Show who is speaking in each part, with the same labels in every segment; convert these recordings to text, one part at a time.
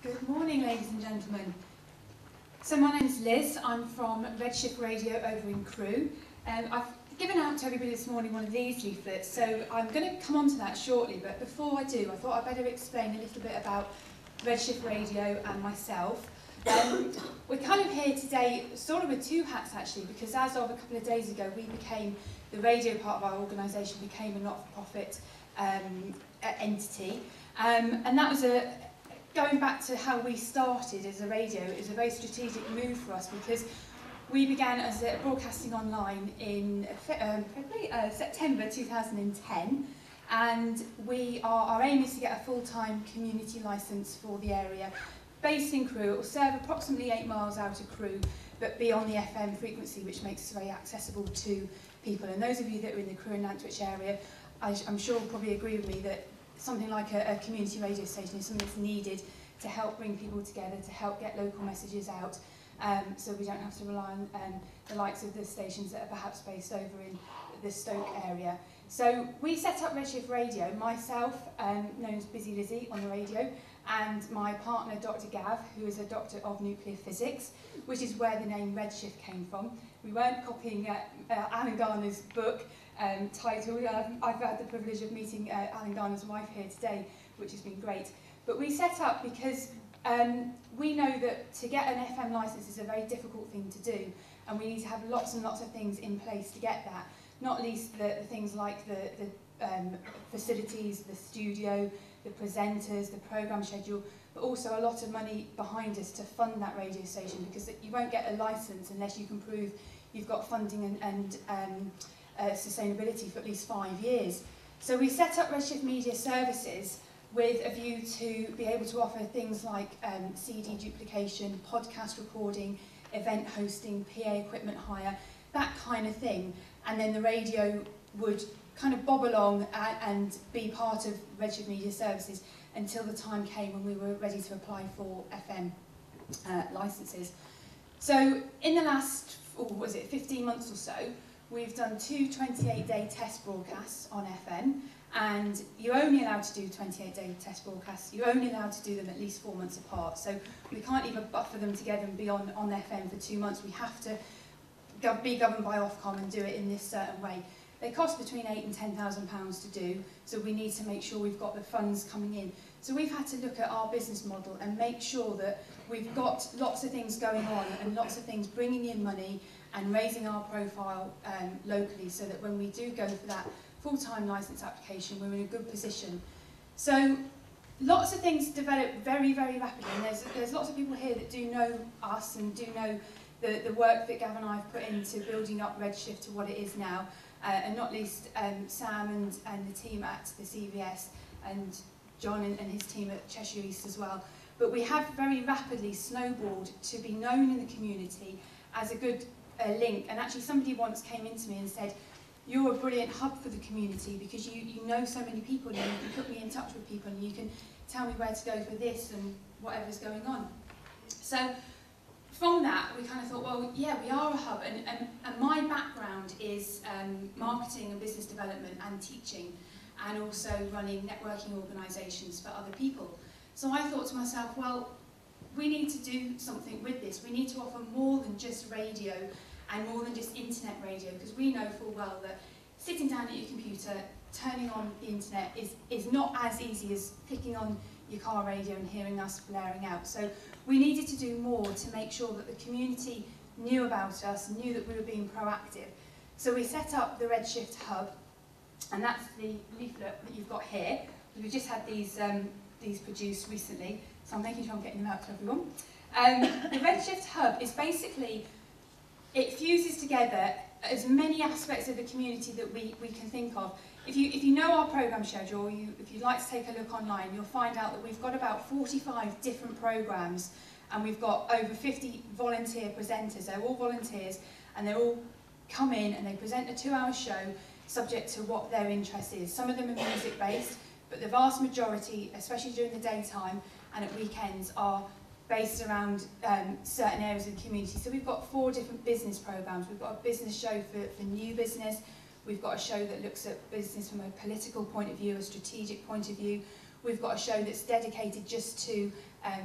Speaker 1: Good morning, ladies and gentlemen. So my name's Liz. I'm from Redshift Radio over in Crewe. I've given out to everybody this morning one of these leaflets, so I'm going to come on to that shortly, but before I do, I thought I'd better explain a little bit about Redshift Radio and myself. We're kind of here today sort of with two hats actually, because as of a couple of days ago the radio part of our organisation became a not-for-profit entity, and that was going back to how we started as a radio. It was a very strategic move for us because we began as broadcasting online in September 2010, and our aim is to get a full-time community licence for the area based in Crewe. It will serve approximately 8 miles out of Crewe, but be on the FM frequency, which makes us very accessible to people. And those of you that are in the Crewe and Nantwich area, I'm sure will probably agree with me that something like a community radio station is something that's needed to help bring people together, to help get local messages out, so we don't have to rely on the likes of the stations that are perhaps based over in the Stoke area. So we set up Redshift Radio, myself, known as Busy Lizzie on the radio, and my partner Dr. Gav, who is a doctor of nuclear physics, which is where the name Redshift came from. We weren't copying Alan Garner's book title. I've had the privilege of meeting Alan Garner's wife here today, which has been great. But we set up because we know that to get an FM licence is a very difficult thing to do, and we need to have lots and lots of things in place to get that. Not least the things like the facilities, the studio, the presenters, the programme schedule, but also a lot of money behind us to fund that radio station, because you won't get a licence unless you can prove you've got funding and sustainability for at least 5 years. So we set up Redshift Media Services with a view to be able to offer things like CD duplication, podcast recording, event hosting, PA equipment hire, that kind of thing. And then the radio would kind of bob along and be part of Redshift Media Services until the time came when we were ready to apply for FM licences. So in the last, 15 months or so, we've done 2 28-day test broadcasts on FM, and you're only allowed to do 28-day test broadcasts. You're only allowed to do them at least 4 months apart. So we can't even buffer them together and be on FM for 2 months. We have to be governed by Ofcom and do it in this certain way. They cost between £8,000 and £10,000 to do, so we need to make sure we've got the funds coming in. So we've had to look at our business model and make sure that we've got lots of things going on and lots of things bringing in money and raising our profile locally, so that when we do go for that full-time licence application, we're in a good position. So lots of things develop very, very rapidly, and there's lots of people here that do know us and do know the work that Gav and I have put into building up Redshift to what it is now, and not least Sam and the team at the CVS, and John and his team at Cheshire East as well. But we have very rapidly snowballed to be known in the community as a good link. And actually somebody once came into me and said, "You're a brilliant hub for the community because you know so many people and you can put me in touch with people and you can tell me where to go for this and whatever's going on." So from that, we kind of thought, well, yeah, we are a hub, and my background is marketing and business development and teaching, and also running networking organisations for other people. So I thought to myself, well, we need to do something with this. We need to offer more than just radio and more than just internet radio, because we know full well that sitting down at your computer, turning on the internet is not as easy as clicking on your car radio and hearing us blaring out. So we needed to do more to make sure that the community knew about us, knew that we were being proactive. So we set up the Redshift Hub, and that's the leaflet that you've got here. We've just had these produced recently, so I'm making sure I'm getting them out to everyone. The Redshift Hub is basically, it fuses together as many aspects of the community that we can think of. If you know our programme schedule, if you'd like to take a look online, you'll find out that we've got about 45 different programmes, and we've got over 50 volunteer presenters. They're all volunteers, and they all come in and they present a 2-hour show subject to what their interest is. Some of them are music-based, but the vast majority, especially during the daytime and at weekends, are based around certain areas of the community. So we've got 4 different business programmes. We've got a business show for new business. We've got a show that looks at business from a political point of view, a strategic point of view. we've got a show that's dedicated just to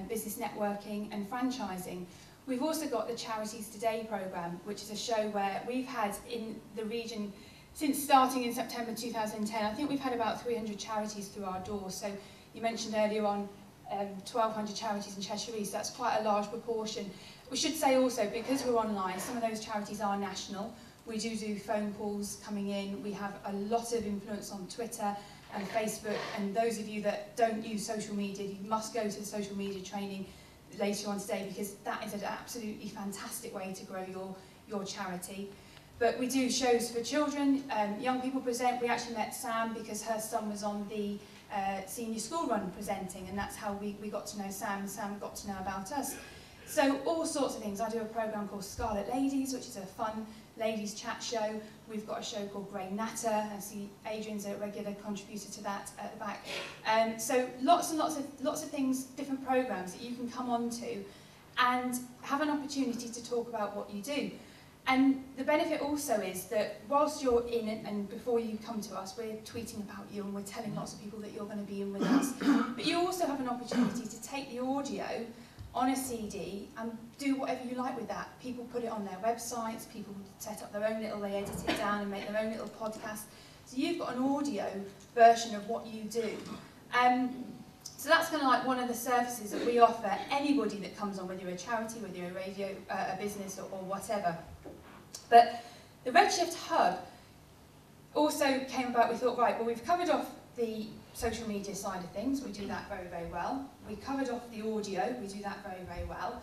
Speaker 1: business networking and franchising. We've also got the Charities Today programme, which is a show where we've had in the region, since starting in September 2010, I think we've had about 300 charities through our doors. So you mentioned earlier on 1,200 charities in Cheshire East. That's quite a large proportion. We should say also, because we're online, some of those charities are national. We do phone calls coming in. We have a lot of influence on Twitter and Facebook. And those of you that don't use social media, you must go to the social media training later on today, because that is an absolutely fantastic way to grow your charity. But we do shows for children. Young people present. We actually met Sam because her son was on the senior school run presenting, and that's how we got to know Sam, and Sam got to know about us. So all sorts of things. I do a programme called Scarlet Ladies, which is a fun ladies chat show. We've got a show called Grey Natter. I see Adrian's a regular contributor to that at the back. So lots and lots of things, different programmes that you can come on to and have an opportunity to talk about what you do. And the benefit also is that whilst you're in it, and before you come to us, we're tweeting about you and we're telling lots of people that you're going to be in with us. But you also have an opportunity to take the audio on a CD and do whatever you like with that. People put it on their websites, people set up their own little, they edit it down and make their own little podcast. So you've got an audio version of what you do. So that's kind of like one of the services that we offer anybody that comes on, whether you're a charity, whether you're a radio, a business or whatever. But the Redshift Hub also came about. We thought, right, well, we've covered off the social media side of things. We do that very, very well. We covered off the audio. We do that very, very well.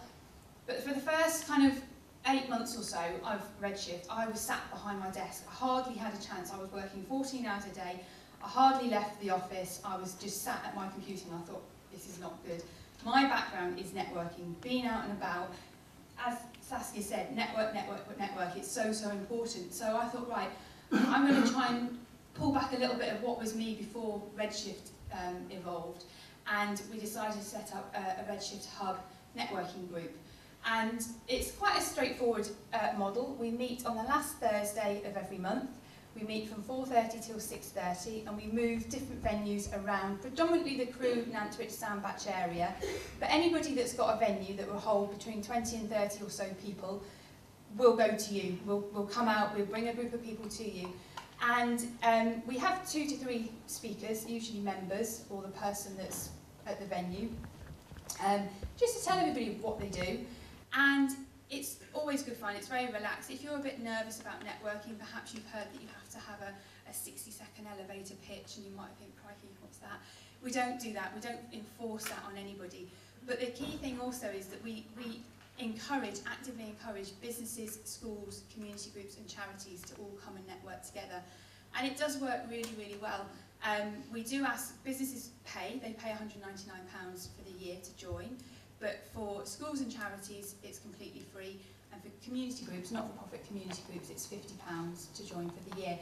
Speaker 1: But for the first kind of 8 months or so of Redshift, I was sat behind my desk. I hardly had a chance. I was working 14 hours a day. I hardly left the office. I was just sat at my computer and I thought, this is not good. My background is networking, being out and about. As Saskia said, network. It's so, so important. So I thought, right, I'm going to try and pull back a little bit of what was me before Redshift evolved. And we decided to set up a Redshift Hub networking group. And it's quite a straightforward model. We meet on the last Thursday of every month. We meet from 4:30 till 6:30, and we move different venues around, predominantly the Crewe, Nantwich, Sandbach area. But anybody that's got a venue that will hold between 20 and 30 or so people will go to you. We'll come out, we'll bring a group of people to you. And we have 2 to 3 speakers, usually members, or the person that's at the venue, just to tell everybody what they do. And it's always good fun, it's very relaxed. If you're a bit nervous about networking, perhaps you've heard that you have to have a 60-second elevator pitch and you might think, crikey, what's that? We don't do that, we don't enforce that on anybody. But the key thing also is that we actively encourage businesses, schools, community groups and charities to all come and network together. And it does work really, really well. We do ask, businesses they pay £199 for the year to join. But for schools and charities, it's completely free. And for community groups, not-for-profit community groups, it's £50 to join for the year.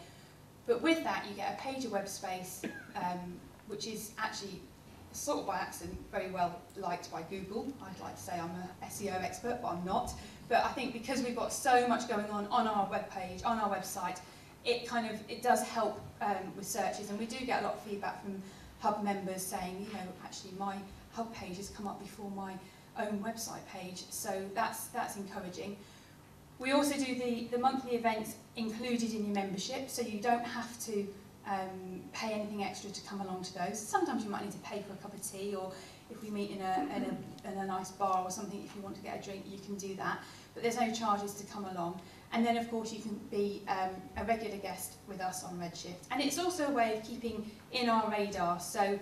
Speaker 1: But with that, you get a page of web space, which is actually, sort of by accident, very well liked by Google. I'd like to say I'm an SEO expert, but I'm not. But I think because we've got so much going on our webpage, on our website, it does help with searches. And we do get a lot of feedback from Hub members saying, actually my Hub page has come up before my own website page, so that's encouraging. We also do the monthly events included in your membership, so you don't have to pay anything extra to come along to those. Sometimes you might need to pay for a cup of tea, or if we meet in a nice bar or something, if you want to get a drink, you can do that. But there's no charges to come along. And then, of course, you can be a regular guest with us on Redshift. And it's also a way of keeping in our radar, so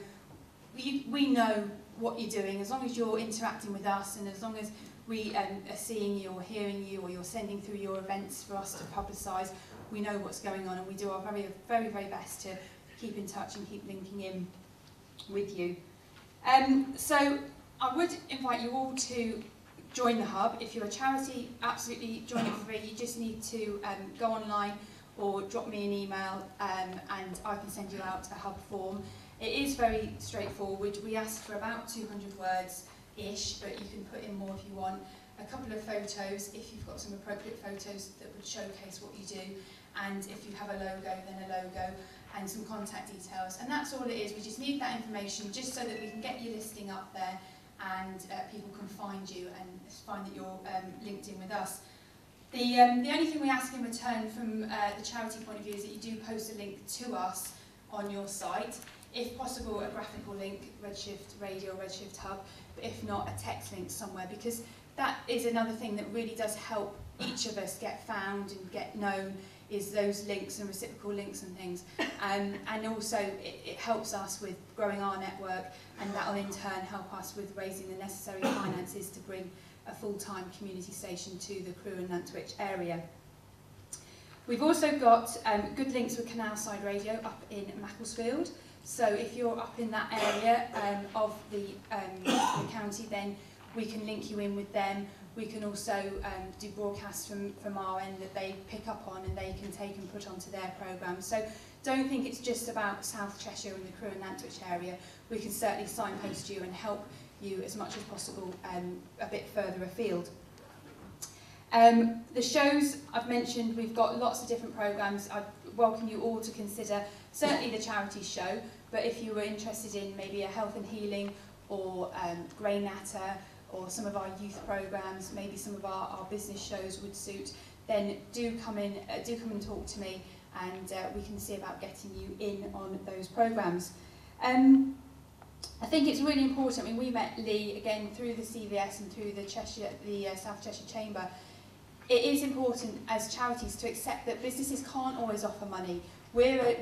Speaker 1: we know what you're doing, as long as you're interacting with us and as long as we are seeing you or hearing you or you're sending through your events for us to publicise, we know what's going on and we do our very, very, very best to keep in touch and keep linking in with you. So I would invite you all to join the Hub. If you're a charity, absolutely join it free. You just need to go online or drop me an email and I can send you out a Hub form. It is very straightforward. We ask for about 200 words-ish, but you can put in more if you want. A couple of photos, if you've got some appropriate photos that would showcase what you do. And if you have a logo, then a logo. and some contact details, and that's all it is. We just need that information just so that we can get your listing up there and people can find you and find that you're linked in with us. The only thing we ask in return from the charity point of view is that you do post a link to us on your site. If possible, a graphical link, Redshift Radio, Redshift Hub, but if not, a text link somewhere, because that is another thing that really does help each of us get found and get known, is those links and reciprocal links and things. And also it helps us with growing our network, and that will in turn help us with raising the necessary finances to bring a full-time community station to the Crewe and Nantwich area. We've also got good links with Canalside Radio up in Macclesfield. So if you're up in that area of the county, then we can link you in with them. We can also do broadcasts from our end that they pick up on and they can take and put onto their programmes. So don't think it's just about South Cheshire and the Crewe and Nantwich area. We can certainly signpost you and help you as much as possible a bit further afield. The shows I've mentioned, we've got lots of different programmes. I welcome you all to consider certainly the charity show, but if you were interested in maybe a health and healing or grey natter or some of our youth programmes, maybe some of our business shows would suit, then do come and talk to me, and we can see about getting you in on those programmes. I think it's really important. I mean, we met Lee again through the CVS and through the South Cheshire Chamber. It is important as charities to accept that businesses can't always offer money. We're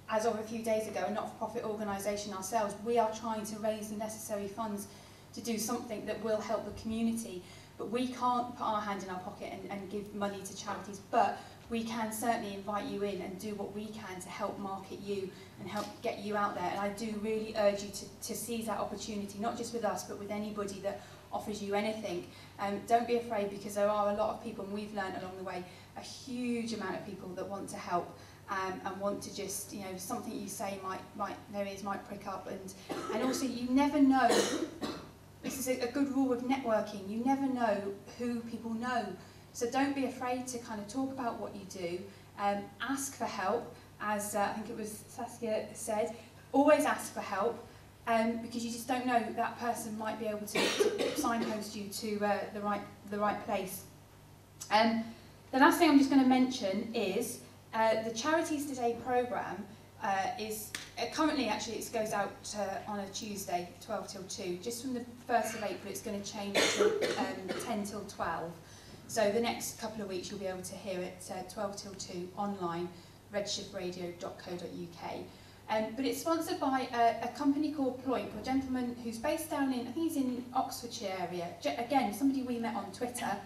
Speaker 1: as of a few days ago, a not-for-profit organisation ourselves. We are trying to raise the necessary funds to do something that will help the community, but we can't put our hand in our pocket and give money to charities, but we can certainly invite you in and do what we can to help market you and help get you out there. And I do really urge you to seize that opportunity, not just with us, but with anybody that offers you anything. Don't be afraid, because there are a lot of people, and we've learned along the way, a huge amount of people that want to help and want to just, you know, something you say might prick up, and also you never know. This is a good rule with networking. You never know who people know. So don't be afraid to kind of talk about what you do. Ask for help, as I think it was Saskia said. Always ask for help, because you just don't know, that person might be able to signpost you to the right place. The last thing I'm just going to mention is the Charities Today programme is currently, actually, it goes out on a Tuesday, 12 till 2. Just from the 1st of April, it's going to change to 10 till 12. So the next couple of weeks, you'll be able to hear it 12 till 2 online, redshiftradio.co.uk. But it's sponsored by a company called Ploink, a gentleman who's based down in, I think he's in Oxfordshire area. Again, somebody we met on Twitter.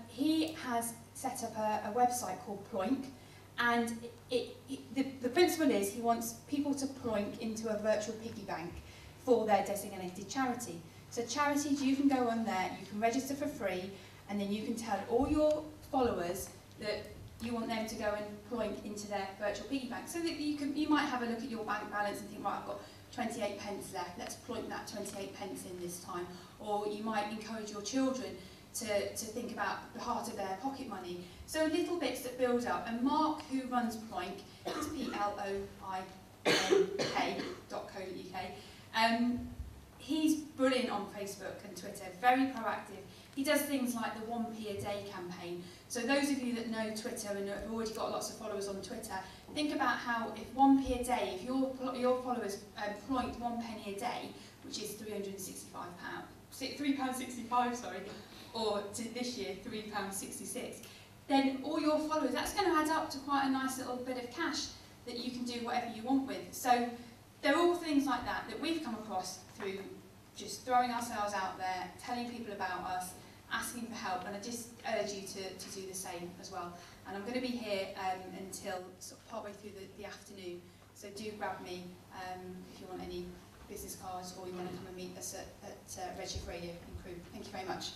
Speaker 1: He has set up a website called Ploink, and the principle is he wants people to ploink into a virtual piggy bank for their designated charity. So charities, you can go on there, you can register for free, and then you can tell all your followers that you want them to go and ploink into their virtual piggy bank, so that you might have a look at your bank balance and think, right, I've got 28 pence left, let's ploink that 28 pence in this time. Or you might encourage your children to think about the heart of their pocket money. So little bits that build up. And Mark, who runs Ploink, is ploink.co.uk. He's brilliant on Facebook and Twitter, very proactive. He does things like the 1p a day campaign. So those of you that know Twitter and have already got lots of followers on Twitter, think about how if 1p a day, if your followers ploinked 1 penny a day, which is £3.65, sorry, or to this year £3.66, then all your followers, that's going to add up to quite a nice little bit of cash that you can do whatever you want with. So they're all things like that that we've come across through just throwing ourselves out there, telling people about us, asking for help, and I just urge you to do the same as well. And I'm going to be here until sort of partway through the afternoon, so do grab me if you want any business cards or you want to come and meet us at Redshift Radio in Crewe. Thank you very much.